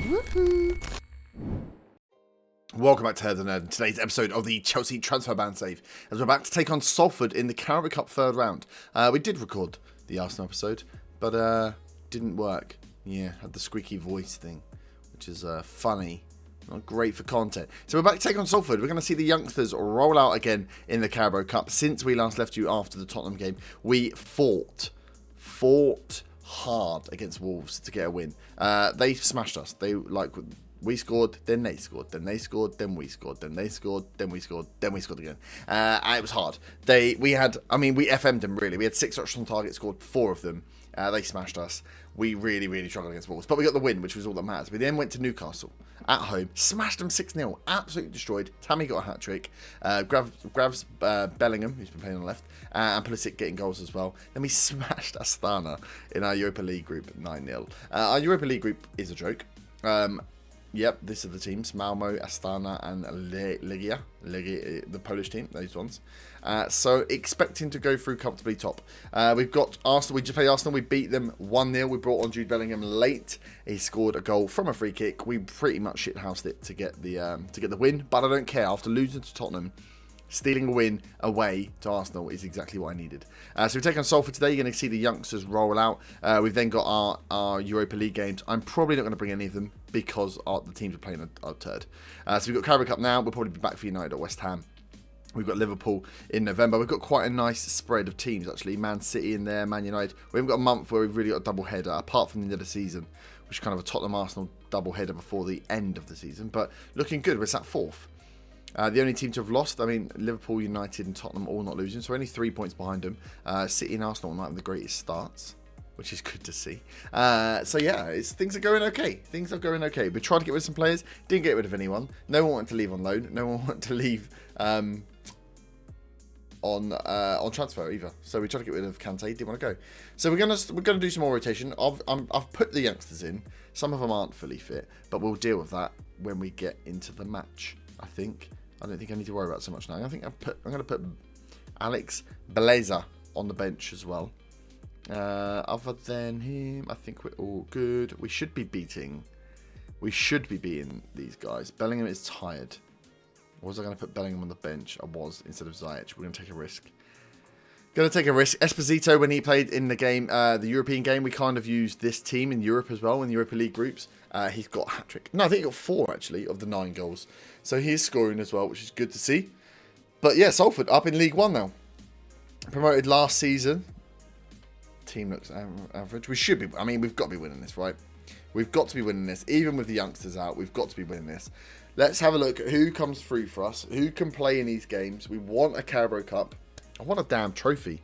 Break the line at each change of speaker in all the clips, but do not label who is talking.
Woohoo! Welcome back to Head the Nerd in today's episode of the Chelsea transfer ban save, as we're about to take on Salford in the Carabao Cup third round. We did record the Arsenal episode, but didn't work. Yeah, had the squeaky voice thing, which is funny. Not great for content. So we're back to take on Salford. We're going to see the youngsters roll out again in the Carabao Cup. Since we last left you after the Tottenham game, we fought hard against Wolves to get a win. They smashed us. We scored, then they scored, then they scored, then we scored, then they scored, then we scored, then we scored again. And it was hard. We FM'd them really. We had 6 shots on target, scored 4 of them. They smashed us. We really struggled against Wolves. But we got the win, which was all that matters. We then went to Newcastle at home, smashed them 6-0, absolutely destroyed. Tammy got a hat-trick. Grabs Bellingham, who's been playing on the left, and Pulisic getting goals as well. Then we smashed Astana in our Europa League group 9-0. Our Europa League group is a joke. Yep, these are the teams: Malmo, Astana, and Legia, the Polish team, those ones. So expecting to go through comfortably top. We've got Arsenal. We just played Arsenal. We beat them 1-0. We brought on Jude Bellingham late. He scored a goal from a free kick. We pretty much shithoused it to get the win, but I don't care. After losing to Tottenham, stealing a win away to Arsenal is exactly what I needed. So we take on Salford today. You're going to see the youngsters roll out. We've then got our Europa League games. I'm probably not going to bring any of them because the teams are playing a turd. So we've got Carabao Cup now. We'll probably be back for United at West Ham. We've got Liverpool in November. We've got quite a nice spread of teams, actually. Man City in there, Man United. We haven't got a month where we've really got a double header, apart from the end of the season, which is kind of a Tottenham-Arsenal double header before the end of the season. But looking good. We're sat 4th. The only team to have lost, Liverpool, United and Tottenham all not losing. So only 3 points behind them. City and Arsenal might have the greatest starts, which is good to see. So yeah, things are going okay. Things are going okay. We tried to get rid of some players. Didn't get rid of anyone. No one wanted to leave on loan. No one wanted to leave on transfer either. So we tried to get rid of Kante. Didn't want to go. So we're gonna do some more rotation. I've put the youngsters in. Some of them aren't fully fit, but we'll deal with that when we get into the match. I don't think I need to worry about it so much now. I'm going to put Alex Beleza on the bench as well. Other than him, I think we're all good. We should be beating these guys. Bellingham is tired. Was I going to put Bellingham on the bench? I was, instead of Ziyech. We're going to take a risk. Esposito, when he played in the game, the European game, we kind of used this team in Europe as well, in the Europa League groups. He's got a hat-trick. No, I think he got 4, actually, of the 9 goals. So he's scoring as well, which is good to see. But yeah, Salford up in League 1 now. Promoted last season. Team looks average. We should be. We've got to be winning this, right? We've got to be winning this. Even with the youngsters out, we've got to be winning this. Let's have a look at who comes through for us. Who can play in these games. We want a Carabao Cup. I want a damn trophy.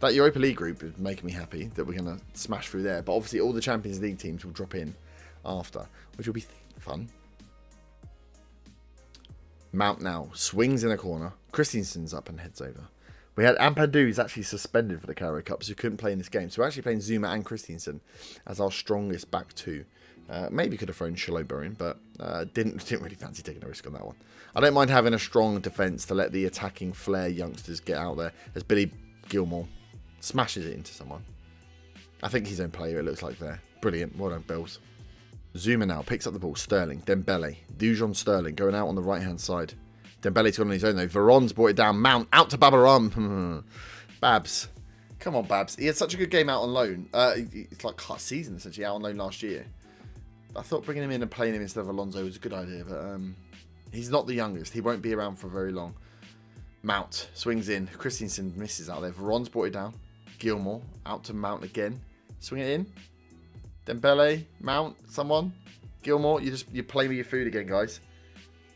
That Europa League group is making me happy that we're going to smash through there. But obviously all the Champions League teams will drop in after, which will be fun. Mount now swings in a corner. Christensen's up and heads over. We had Ampadu, who's actually suspended for the Carabao Cup, so he couldn't play in this game. So we're actually playing Zuma and Christensen as our strongest back two. Maybe could have thrown Shaloba in, but didn't really fancy taking a risk on that one. I don't mind having a strong defence to let the attacking flair youngsters get out there as Billy Gilmore smashes it into someone. I think his own player, it looks like there. Brilliant. Well done, Bills. Zuma now picks up the ball. Sterling. Dembele. Dujon Sterling going out on the right-hand side. Dembele's gone on his own, though. Veron's brought it down. Mount out to Babaram. Babs. Come on, Babs. He had such a good game out on loan. It's like half season, essentially, out on loan last year. I thought bringing him in and playing him instead of Alonso was a good idea, but he's not the youngest. He won't be around for very long. Mount swings in. Christensen misses out there. Veron's brought it down. Gilmore out to Mount again. Swing it in. Dembele, Mount, someone. Gilmore, you play with your food again, guys.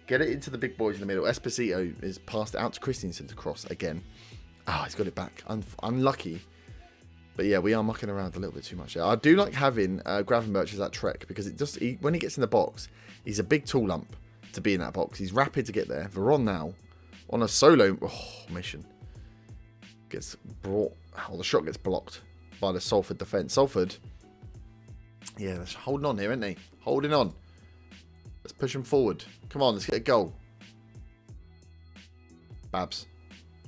Get it into the big boys in the middle. Esposito is passed it out to Christensen to cross again. He's got it back. Unlucky. But yeah, we are mucking around a little bit too much there. I do like having Gravenberch as that Trek because when he gets in the box, he's a big tall lump to be in that box. He's rapid to get there. Veron now on a solo mission gets brought. The shot gets blocked by the Salford defence. Salford, yeah, they're holding on here, aren't they? Holding on. Let's push them forward. Come on, let's get a goal. Babs.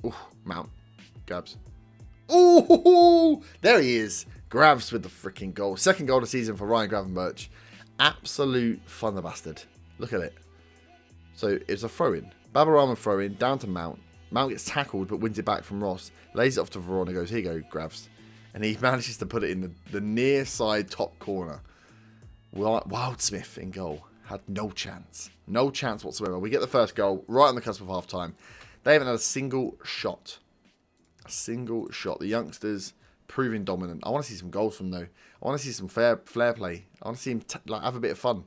Ooh, Mount. Gabs. Ooh, there he is. Gravs with the freaking goal. Second goal of the season for Ryan Gravenberch. Absolute fun the bastard. Look at it. So it's a throw-in. Babarama throw-in, down to Mount. Mount gets tackled, but wins it back from Ross. Lays it off to Verona, goes, here you go, grabs. And he manages to put it in the near side top corner. Wildsmith in goal. Had no chance. No chance whatsoever. We get the first goal right on the cusp of half-time. They haven't had a single shot. A single shot. The youngsters proving dominant. I want to see some goals from them, though. I want to see some flair play. I want to see him have a bit of fun.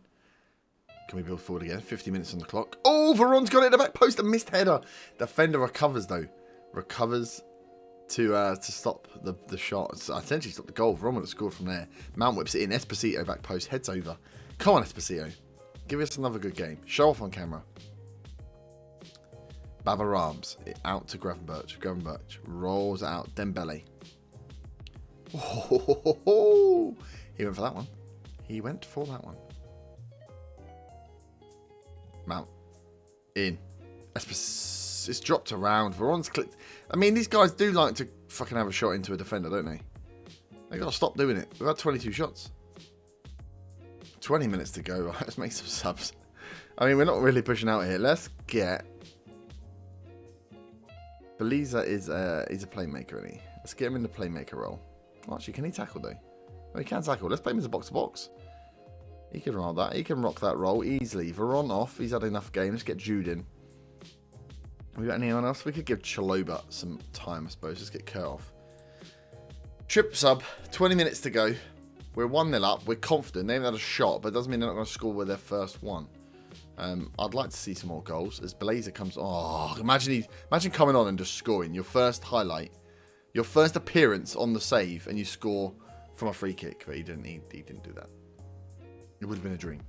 Can we build forward again? 50 minutes on the clock. Oh, Veron's got it in the back post. A missed header. Defender recovers, though. Recovers to stop the shot. Essentially stop the goal. Veron would have scored from there. Mount whips it in. Esposito back post. Heads over. Come on, Esposito. Give us another good game. Show off on camera. Babarams. Out to Gravenberch. Gravenberch rolls out. Dembele. Oh, he went for that one. He went for that one. Mount. In. It's dropped around. Veron's clicked. I mean, these guys do like to fucking have a shot into a defender, don't they? They got to stop doing it. We've had 22 shots. 20 minutes to go. Right, let's make some subs. I mean, we're not really pushing out here. Let's get... Beliza is a playmaker, isn't he? Let's get him in the playmaker role. Oh, actually, can he tackle, though? Oh, he can tackle. Let's play him as a box-to-box. He can roll that. He can rock that role easily. Veron off. He's had enough game. Let's get Jude in. Have we got anyone else? We could give Chaloba some time, I suppose. Let's get Kurt off. Trip sub. 20 minutes to go. We're 1-0 up. We're confident. They haven't had a shot, but it doesn't mean they're not going to score with their first one. I'd like to see some more goals. As Blazer comes... Oh, imagine coming on and just scoring. Your first highlight. Your first appearance on the save, and you score from a free kick. But he didn't do that. It would have been a dream.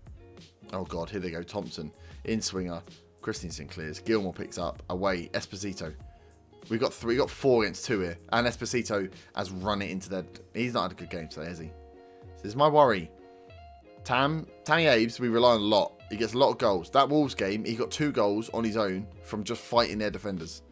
Oh, God. Here they go. Thompson. In-swinger. Christensen clears. Gilmore picks up. Away. Esposito. We got 4 against 2 here. And Esposito has run it into their... He's not had a good game today, has he? This is my worry. Tammy Aves, we rely on a lot. He gets a lot of goals. That Wolves game, he got 2 goals on his own from just fighting their defenders.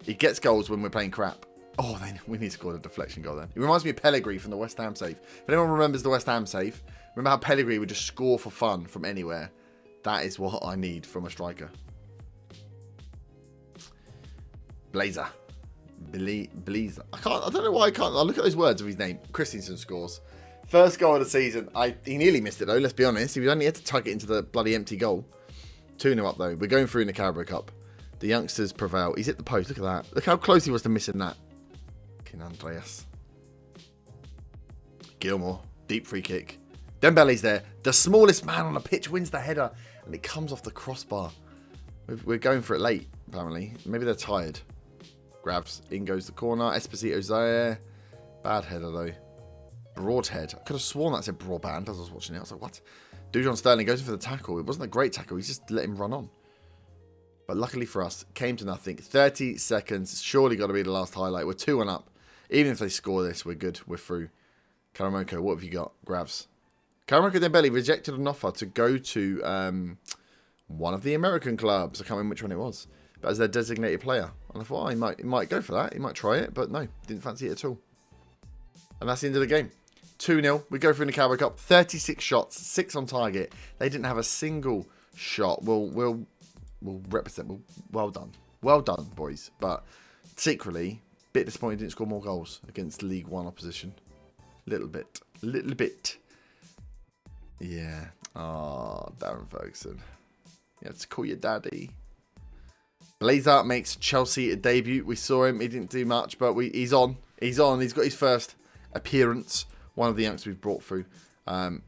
He gets goals when we're playing crap. Oh, we need to score a deflection goal then. It reminds me of Pellegrini from the West Ham save. If anyone remembers the West Ham save, remember how Pellegrini would just score for fun from anywhere? That is what I need from a striker. Blazer. Blazer. I don't know why I can't. I look at those words of his name. Christensen scores. First goal of the season. He nearly missed it though, let's be honest. He only had to tug it into the bloody empty goal. 2-0 up though. We're going through in the Carabao Cup. The youngsters prevail. He's hit the post. Look at that. Look how close he was to missing that. King Andreas. Gilmore. Deep free kick. Dembele's there. The smallest man on the pitch wins the header. And it comes off the crossbar. We're going for it late, apparently. Maybe they're tired. Grabs. In goes the corner. Esposito's there. Bad header though. Broadhead. I could have sworn that said broadband as I was watching it. I was like, what? Dujon Sterling goes in for the tackle. It wasn't a great tackle. He just let him run on. But luckily for us, came to nothing. 30 seconds. Surely got to be the last highlight. We're 2-1 up. Even if they score this, we're good. We're through. Karamoko, what have you got? Grabs. Karamoko Dembele rejected an offer to go to one of the American clubs. I can't remember which one it was. But as their designated player. And I thought, oh, he might go for that. He might try it. But no, didn't fancy it at all. And that's the end of the game. 2-0. We go through in the Carabao Cup. 36 shots, 6 on target. They didn't have a single shot. We'll represent. Well done. Well done, boys. But secretly, bit disappointed didn't score more goals against League One opposition. Little bit. Yeah. Oh, Darren Ferguson. You have to call your daddy. Blazer makes Chelsea a debut. We saw him. He didn't do much, but he's on. He's on. He's got his first appearance. One of the youngsters we've brought through. I've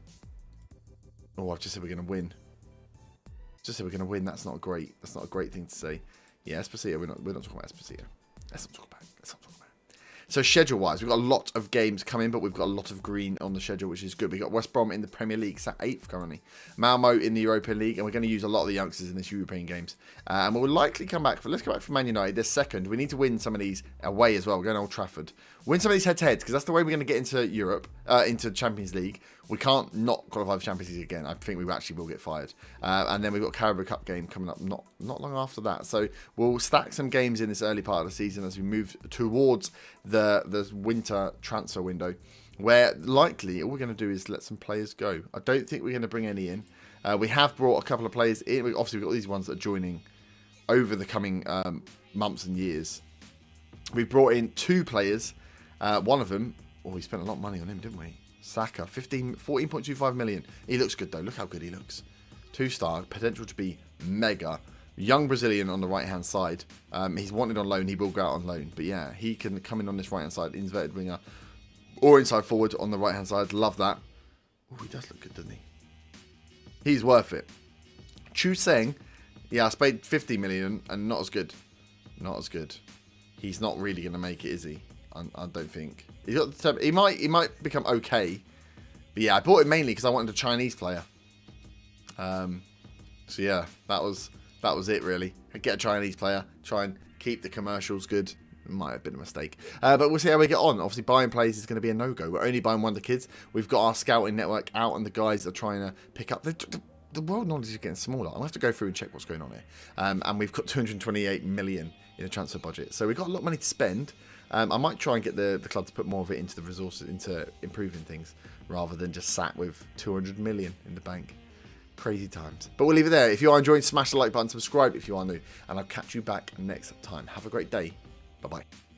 just said we're going to win. Just said we're going to win. That's not great. That's not a great thing to say. Yeah, Esposito. We're not talking about Esposito. Let's not talk about it. So schedule-wise, we've got a lot of games coming, but we've got a lot of green on the schedule, which is good. We've got West Brom in the Premier League, sat 8th currently. Malmo in the Europa League, and we're going to use a lot of the youngsters in this European games. And we'll likely come back let's come back for Man United. They're second. We need to win some of these away as well. We're going to Old Trafford. Win some of these head-to-heads, because that's the way we're going to get into Europe, into Champions League. We can't not qualify for Champions League again. I think we actually will get fired. And then we've got Carabao Cup game coming up not long after that. So we'll stack some games in this early part of the season as we move towards the winter transfer window. where likely all we're going to do is let some players go. I don't think we're going to bring any in. We have brought a couple of players in. Obviously, we've got these ones that are joining over the coming months and years. We brought in 2 players. One of them, we spent a lot of money on him, didn't we? Saka, 14.25 million. He looks good, though. Look how good he looks. 2-star, potential to be mega. Young Brazilian on the right-hand side. He's wanted on loan. He will go out on loan. But yeah, he can come in on this right-hand side, inverted winger, or inside forward on the right-hand side. Love that. Oh, he does look good, doesn't he? He's worth it. Chu Seng, yeah, I paid 50 million and not as good. Not as good. He's not really going to make it, is he? I don't think. He might become okay. But yeah, I bought it mainly because I wanted a Chinese player. So yeah, that was it really. Get a Chinese player, try and keep the commercials good. It might have been a mistake. But we'll see how we get on. Obviously, buying players is going to be a no-go. We're only buying Wonder Kids. We've got our scouting network out, and the guys are trying to pick up. The world knowledge is getting smaller. I'm going to have to go through and check what's going on here. And we've got 228 million in a transfer budget. So we've got a lot of money to spend. I might try and get the club to put more of it into the resources, into improving things, rather than just sat with 200 million in the bank. Crazy times. But we'll leave it there. If you are enjoying, smash the like button, subscribe if you are new, and I'll catch you back next time. Have a great day. Bye-bye.